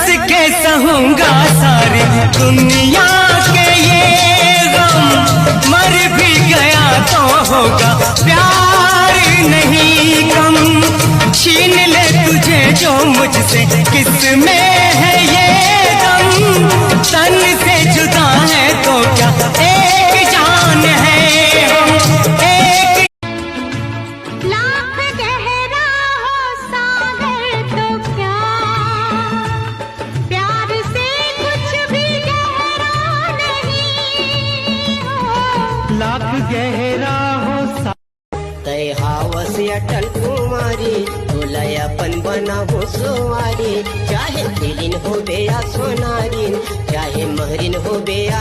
हंस के सहूंगा सारी दुनिया के ये गम, मर भी गया तो होगा प्यार नहीं कम। छीन ले तुझे जो मुझसे, किसमें है ये दम, तन से जुदा है तो क्या एक जान है हम, एक। लाख गहरा हो सागर तो क्या, प्यार से कुछ भी गहरा नहीं हो। लाख गहरा हो तय हावस अटल कुमारी, तुला अपन बना हो सोवारी, चाहे दिलिन हो बेया सोनारी, चाहे महरीन हो बेया